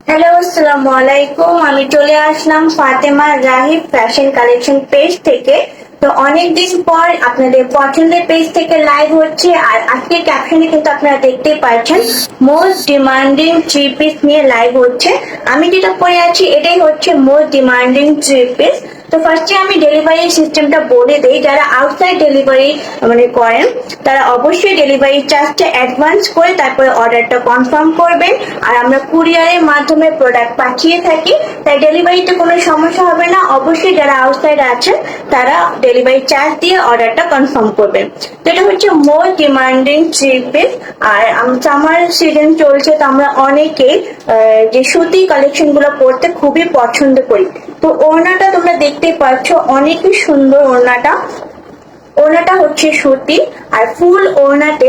Hello, আসসালামু আলাইকুম। আমি চলে আসলাম ফাতেমা রাহিব ফ্যাশন কালেকশন পেজ থেকে। তো অনেকদিন পর আপনাদের পছন্দের পেজ থেকে লাইভ হচ্ছে, আর আজকে ক্যাপশনে কিন্তু আপনারা দেখতেই পাচ্ছেন মোস্ট ডিমান্ডিং থ্রি পিস নিয়ে লাইভ হচ্ছে। আমি যেটা পরে আছি এটাই হচ্ছে মোস্ট ডিমান্ডিং থ্রি পিস। তো ফার্স্টে আমি ডেলিভারি সিস্টেমটা বলে দিই। যারা আউটসাইড ডেলিভারি করেন তারা অবশ্যই ডেলিভারি চার্জটা অ্যাডভান্স করে তারপরে অর্ডারটা কনফার্ম করবেন। আর আমরা কুরিয়ারের মাধ্যমে প্রোডাক্ট পাঠিয়ে থাকি, তাই ডেলিভারিতে কোনো সমস্যা হবে না। অবশ্যই যারা আউটসাইড আছেন তারা ডেলিভারি চার্জ দিয়ে অর্ডারটা কনফার্ম করবেন। তো এটা হচ্ছে মোস্ট ডিমান্ডিং থ্রি পিস। আর সামার সিজন চলছে, তো আমরা অনেকেই যে সুতি কালেকশন গুলো পরতে খুবই পছন্দ করি। তো ওড়নাটা তোমরা দেখতেই পাচ্ছ, অনেকই সুন্দর ওড়নাটা। ওড়নাটা হচ্ছে সুতি, আর ফুল ওড়নাতে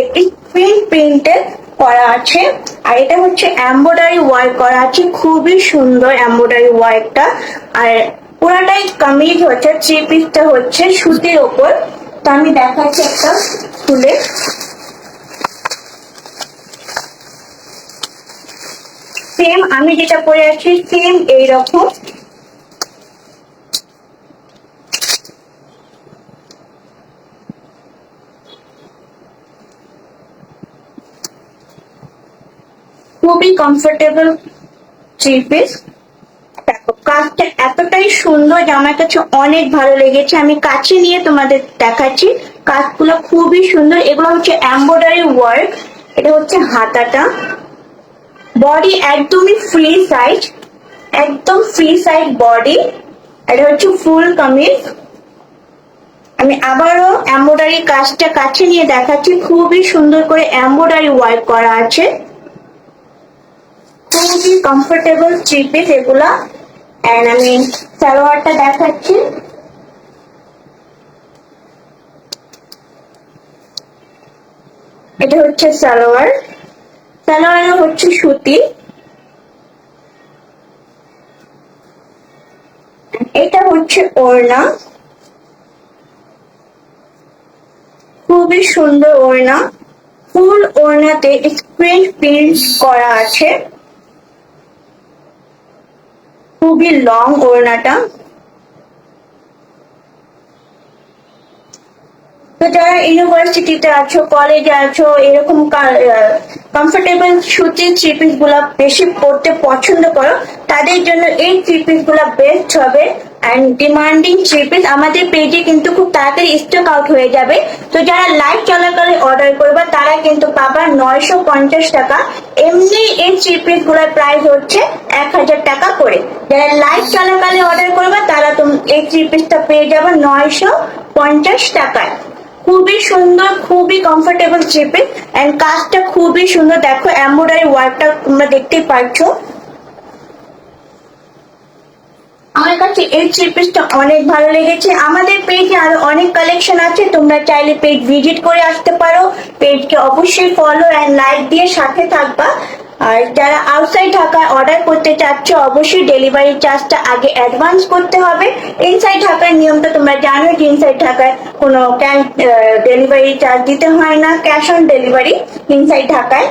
প্রিন্টেড করা আছে। আর এটা হচ্ছে এমব্রয়ডারি ওয়ার্ক করা আছে, খুবই সুন্দর এমব্রয়ডারি ওয়ার্কটা। আর পুরাটাই কামিজ হচ্ছে, থ্রি পিসটা হচ্ছে সুতির ওপর। তো আমি দেখাচ্ছি একটা খুলে। সেম আমি যেটা পরে আছি সেম এইরকম। খুবই কমফোর্টেবল থ্রি পিস। দেখো কাজটা এতটাই সুন্দর যে আমার কাছে অনেক ভালো লেগেছে। আমি কাছে নিয়ে তোমাদের দেখাচ্ছি, কাজগুলো খুবই সুন্দর। এগুলো হচ্ছে এমব্রয়ডারি ওয়ার্ক। এটা হচ্ছে হাতাটা। বডি একদমই ফ্রি সাইজ, একদম ফ্রি সাইজ বডি। এটা হচ্ছে ফুল কামিজ। আমি আবারও এমব্রয়ডারি কাজটা কাছে নিয়ে দেখাচ্ছি, খুবই সুন্দর করে এমব্রয়ডারি ওয়ার্ক করা আছে। খুবই কমফোর্টেবল থ্রি পিস এগুলা। এন্ড আমি সালোয়ারটা দেখাচ্ছি। এটা হচ্ছে সালোয়ার। সালোয়ার হচ্ছে সুতি। এটা হচ্ছে ওড়না, খুবই সুন্দর ওড়না। ফুল ওড়নাতে স্ক্রিন প্রিন্ট করা আছে, খুবই লং ওড়নাটা। তো যারা ইউনিভার্সিটিতে আছো, কলেজে আছো, এরকম কমফোর্টেবল সুতির থ্রি পিস গুলা বেশি পড়তে পছন্দ করো, তাদের জন্য এই থ্রি পিস গুলা বেস্ট হবে। এন্ড ডিমান্ডিং থ্রি পিস আমাদের পেজে কিন্তু খুব তাড়াতাড়ি স্টক আউট হয়ে যাবে। তো যারা লাইভ চলাকালে অর্ডার করবে তারা কিন্তু পাবা 950 টাকা। এমনি এই থ্রি পিস গুলার প্রাইস হচ্ছে 1000 টাকা করে। যারা লাইভ চলাকালে অর্ডার করবে তারা এই থ্রি পিসটা পেয়ে যাবে 950 টাকায়। খুবই সুন্দর, খুবই কমফোর্টেবল থ্রি পিস। এন্ড কাজটা খুবই সুন্দর। দেখো এমব্রয়ডারি ওয়ার্কটা তোমরা দেখতেই পাচ্ছ। আমার কাছে এই থ্রি পিসটা অনেক ভালো লেগেছে। আমাদের পেজে আরো অনেক কালেকশন আছে, তোমরা চাইলে পেজ ভিজিট করে আসতে পারো। পেজকে অবশ্যই ফলো এন্ড লাইক দিয়ে সাথে থাকবা। আর যারা আউটসাইড ঢাকায় অর্ডার করতে চাচ্ছ অবশ্যই ডেলিভারি চার্জটা আগে অ্যাডভান্স করতে হবে। ইনসাইড ঢাকার নিয়মটা তোমরা জানো যে ইনসাইড ঢাকায় কোনো ডেলিভারি চার্জ দিতে হয় না, ক্যাশ অন ডেলিভারি ইনসাইড ঢাকায়।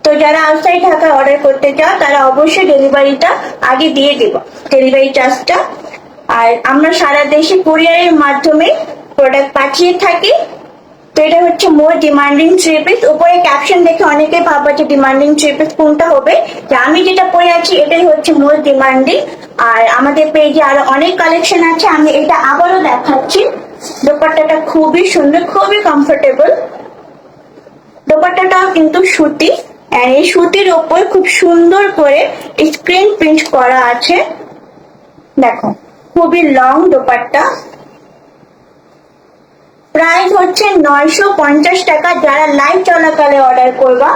তো যারা আউটসাইড ঢাকায় অর্ডার করতে চাও তারা অবশ্যই ডেলিভারিটা আগে দিয়ে দেবো, ডেলিভারি চার্জটা। আর আমরা সারা দেশে কুরিয়ারের মাধ্যমে প্রোডাক্ট পাঠিয়ে থাকি। তো এটা হচ্ছে মোর ডিমান্ডিং থ্রি পিস। উপরে ক্যাপশন দেখে অনেকে ভাববা যে ডিমান্ডিং থ্রি পিস কোনটা হবে। যে আমি যেটা পরে আছি এটাই হচ্ছে মোর ডিমান্ডিং। আর আমাদের পেজে আরো অনেক কালেকশন আছে, আমি এটা আবারও দেখাচ্ছি। দোপাট্টাটা খুবই সুন্দর, খুবই কমফোর্টেবল। দোপাট্টাটাও কিন্তু সুতি। এই সুতির ওপর খুব সুন্দর করে স্ক্রিন প্রিন্ট করা আছে। দেখো খুবই লং দোপাট্টা। প্রাইস হচ্ছে 950 টাকা। যারা লাইভ চলাকালে অর্ডার করবা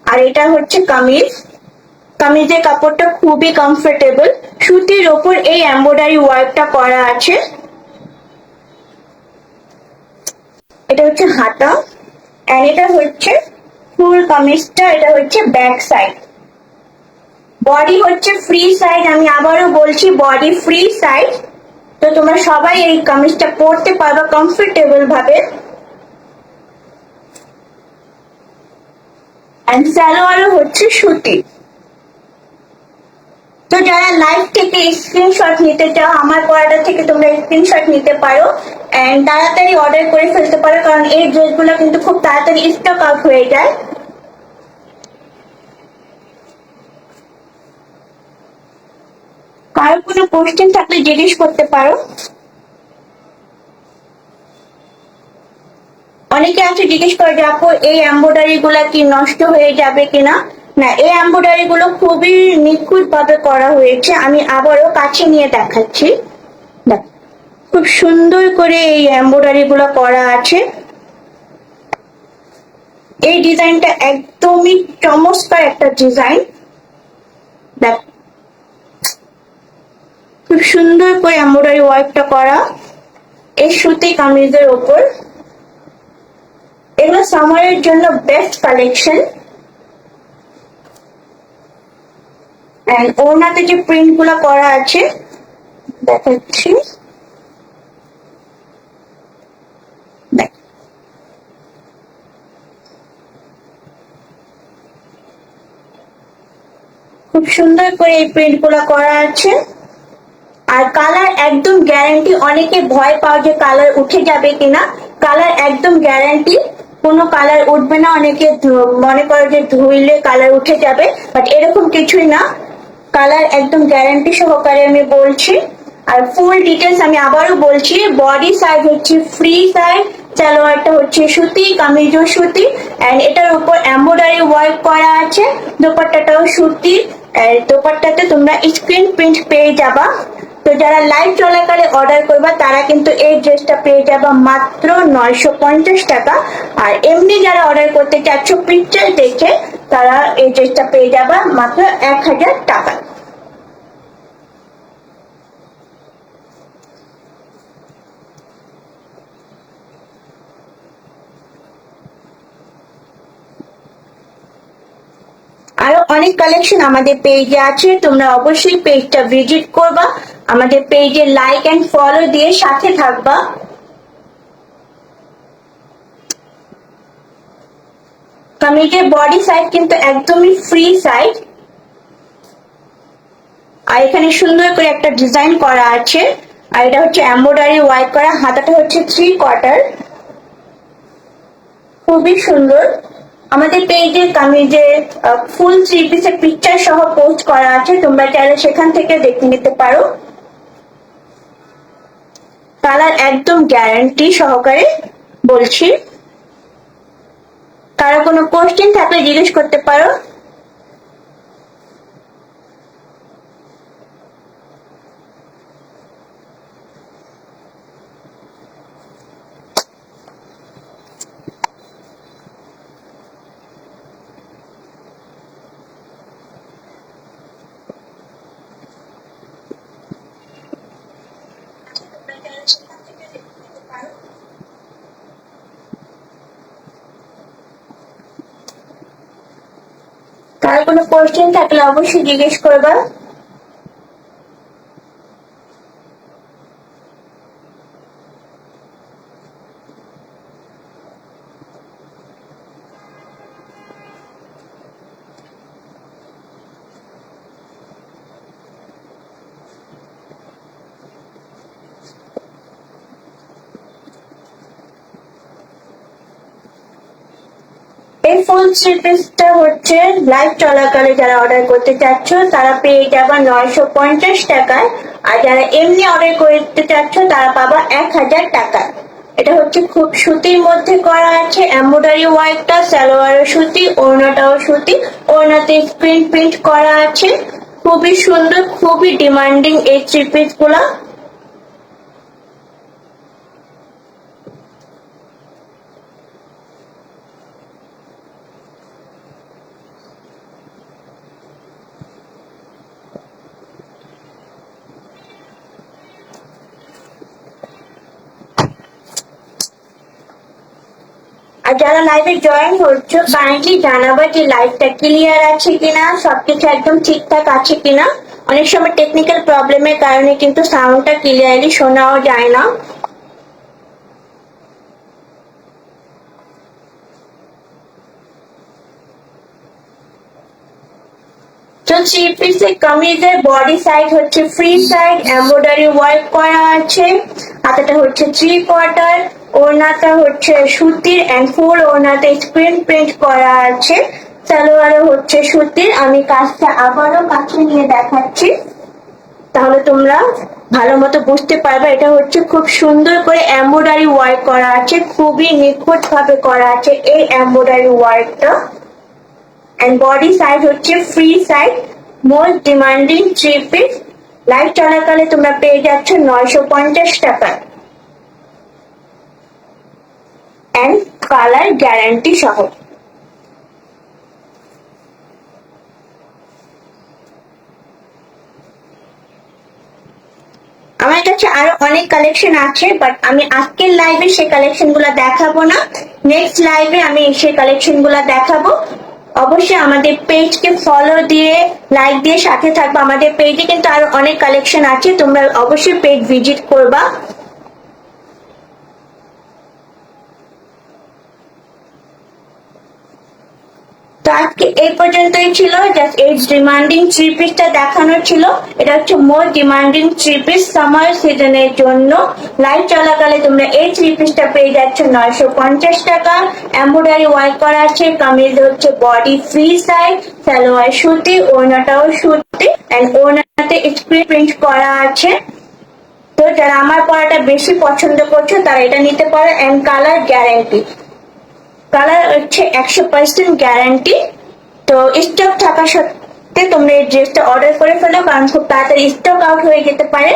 আর এটা হচ্ছে কামিজ। কামিজের কাপড়টা খুবই কমফোর্টেবল। সুতির ওপর এই এমব্রয়ডারি ওয়ার্কটা করা আছে। এটা হচ্ছে হাতা। এন্ড এটা হচ্ছে ফুল কামিজটা। এটা হচ্ছে ব্যাক সাইড। বডি হচ্ছে ফ্রি সাইজ। আমি আবারও বলছি বডি ফ্রি সাইজ। তো তোমরা সবাই এই কামিজটা পরতে পারবে কমফোর্টেবল ভাবে। এন্ড সালোয়ারও হচ্ছে সুতি। তো যারা লাইভ থেকে স্ক্রিনশট নিতে চাও, আমার পড়াটা থেকে তোমরা স্ক্রিনশট নিতে পারো এন্ড তাড়াতাড়ি অর্ডার করে ফেলতে পারো, কারণ এই ড্রেসগুলো কিন্তু খুব তাড়াতাড়ি স্টক আউট হয়ে যায়। কারো কোনো কোশ্চেন থাকলে জিজ্ঞেস করতে পারো। অনেকে আছে জিজ্ঞেস করে যে আপু এই এমব্রয়ডারি গুলা কি নষ্ট হয়ে যাবে কিনা। না, এই এমব্রয়ডারি গুলো খুবই নিখুঁত ভাবে করা হয়েছে। আমি আবারও কাছে নিয়ে দেখাচ্ছি। দেখ, খুব সুন্দর করে এই এমব্রয়ডারি গুলো করা আছে। এই ডিজাইনটা একদমই চমৎকার একটা ডিজাইন। দেখ, খুব সুন্দর করে এমব্রয়ডারি ওয়ার্কটা করা এই সুতি কামিজের উপর। এগুলো সামারের জন্য বেস্ট কালেকশন। এন্ড ওনাতে যে প্রিন্ট গুলো করা আছে দেখাচ্ছি। খুব সুন্দর করে এই প্রিন্ট গুলো করা আছে। আর কালার একদম গ্যারান্টি। অনেকে ভয় পাও যে কালার উঠে যাবে কিনা, কালার একদম গ্যারান্টি, কোনো কালার উঠবে না। অনেকে মনে করে যে ধুইলে কালার উঠে যাবে, বাট এরকম কিছুই না। কালার একদম গ্যারান্টি সহকারে আমি বলছি। আর ফুল ডিটেলস আমি আবারও বলছি, বডি সাইজ হচ্ছে ফ্রি সাইজ, সালোয়ারটা হচ্ছে সুতি, কামিজও সুতি, এন্ড এটার উপর এমব্রয়ডারি ওয়ার্ক করা আছে। দোপাট্টাটাও সুতি, দোপাট্টাতে তোমরা স্ক্রিন প্রিন্ট পেয়ে যাবা। তো যারা লাইভ চলাকালে অর্ডার করবা তারা কিন্তু এই ড্রেসটা পেয়ে যাবা মাত্র 950 টাকা। আর এমনি যারা অর্ডার করতে চাচ্ছ পিকচার দেখে, তারা এই ড্রেসটা পেয়ে যাবা মাত্র 1000 টাকা। আরো অনেক কালেকশন আমাদের পেজে আছে, তোমরা অবশ্যই পেজটা ভিজিট করবা, আমাদের পেজে লাইক এন্ড ফলো দিয়ে সাথে থাকবা। কামিজের বডি সাইজ কিন্তু একদমই ফ্রি সাইজ। আর এখানে সুন্দর করে একটা ডিজাইন করা আছে। আর এটা হচ্ছে এমব্রয়ডারি ওয়ার্ক করা, হাতাটা হচ্ছে 3/4। খুবই সুন্দর। আমাদের পেজে কামিজের ফুল 3 পিসের পিকচার সহ পোস্ট করা আছে, তোমরা চাইলে সেখান থেকে দেখে নিতে পারো। কালার একদম গ্যারান্টি সহকারে বলছি। কারো কোনো কোশ্চেন থাকলে জিজ্ঞেস করতে পারো। কারো কোনো কোশ্চেন থাকলে অবশ্যই জিজ্ঞেস করবা। এই ফুল 3 পিসটা হচ্ছে লাইভ চলাকালে যারা অর্ডার করতে চাচ্ছ তারা পেয়ে যাবা 950 টাকায়। আর যারা এমনি অর্ডার করতে চাচ্ছ তারা পাবা 1000 টাকা। এটা হচ্ছে খুব সুতির মধ্যে করা আছে, এমব্রয়ডারি ওয়ার্কটা, সালোয়ারও সুতি, ওড়নাটাও সুতি, ওড়নাতে স্ক্রিন প্রিন্ট করা আছে। খুবই সুন্দর, খুবই ডিমান্ডিং এই 3 পিস গুলা। আর যারা লাইভে জয়েন হচ্ছে কাইন্ডলি জানাবা যে লাইভটা ক্লিয়ার আছে কিনা, সবকিছু একদম ঠিকঠাক আছে কিনা। অনেক সময় টেকনিক্যাল প্রবলেমের কারণে কিন্তু সাউন্ডটা ক্লিয়ারলি শোনাও যায় না। থ্রি পিসের কামিজের বডি সাইড হচ্ছে ফ্রি সাইড, এমব্রয়ডারি ওয়ার্ক করা আছে, হাতাটা হচ্ছে 3/4, ওড়নাটা হচ্ছে সুতির এন্ড ফুল ওড়নাতে স্ক্রিন প্রিন্ট করা আছে, সালোয়ারে হচ্ছে সুতির। আমি কাজটা আবারও কাছে নিয়ে দেখাচ্ছি, তাহলে তোমরা ভালো মতো বুঝতে পারবে। এটা হচ্ছে খুব সুন্দর করে এমব্রয়ডারি ওয়ার্ক করা আছে, খুবই নিখুঁত ভাবে করা আছে এই এমব্রয়ডারি ওয়ার্কটা। এন্ড বডি সাইজ হচ্ছে free size, most demanding three piece. Live চলাকালে তোমরা পেয়ে যাচ্ছ 950 টাকা এন্ড কালার গ্যারান্টি সহ। আমার কাছে আরো অনেক কালেকশন আছে, বাট আমি আজকের লাইভে সেই কালেকশন গুলা দেখাবো না, নেক্সট লাইভে আমি সেই কালেকশন গুলা দেখাবো। অবশ্যই আমাদের পেজকে ফলো দিয়ে লাইক দিয়ে সাথে থাকবো। আমাদের পেজে কিন্তু আরো অনেক কালেকশন আছে, তোমরা অবশ্যই পেজ ভিজিট করবা। তো আজকে এই পর্যন্তই ছিল, জাস্ট এই ডিমান্ডিং থ্রি পিসটা দেখানো ছিল। এটা হচ্ছে মোর ডিমান্ডিং থ্রি পিস সামার সিজনের জন্য। লাইভ চলাকালে তোমরা এই থ্রি পিসটা পেয়ে যাচ্ছ 950 টাকা। এমব্রয়ডারি ওয়ার্ক করা আছে, কামিজ হচ্ছে বডি ফ্রি সাইজ, সালোয়ার সুতি, ওড়নাটাও সুতি এন্ড ওড়নাতে স্ক্রিন প্রিন্ট করা আছে। তো যারা আমার পড়াটা বেশি পছন্দ করছো তারা এটা নিতে পারো এন্ড কালার গ্যারান্টি, কালার হচ্ছে 100% গ্যারান্টি। তো স্টক থাকা সত্ত্বে তোমরা এই ড্রেসটা অর্ডার করে ফেলো, কারণ খুব তাড়াতাড়ি স্টক আউট হয়ে যেতে পারে।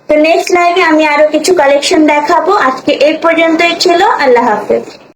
তো নেক্সট লাইভে আমি আরো কিছু কালেকশন দেখাবো। আজকে এই পর্যন্তই ছিল, আল্লাহ হাফেজ।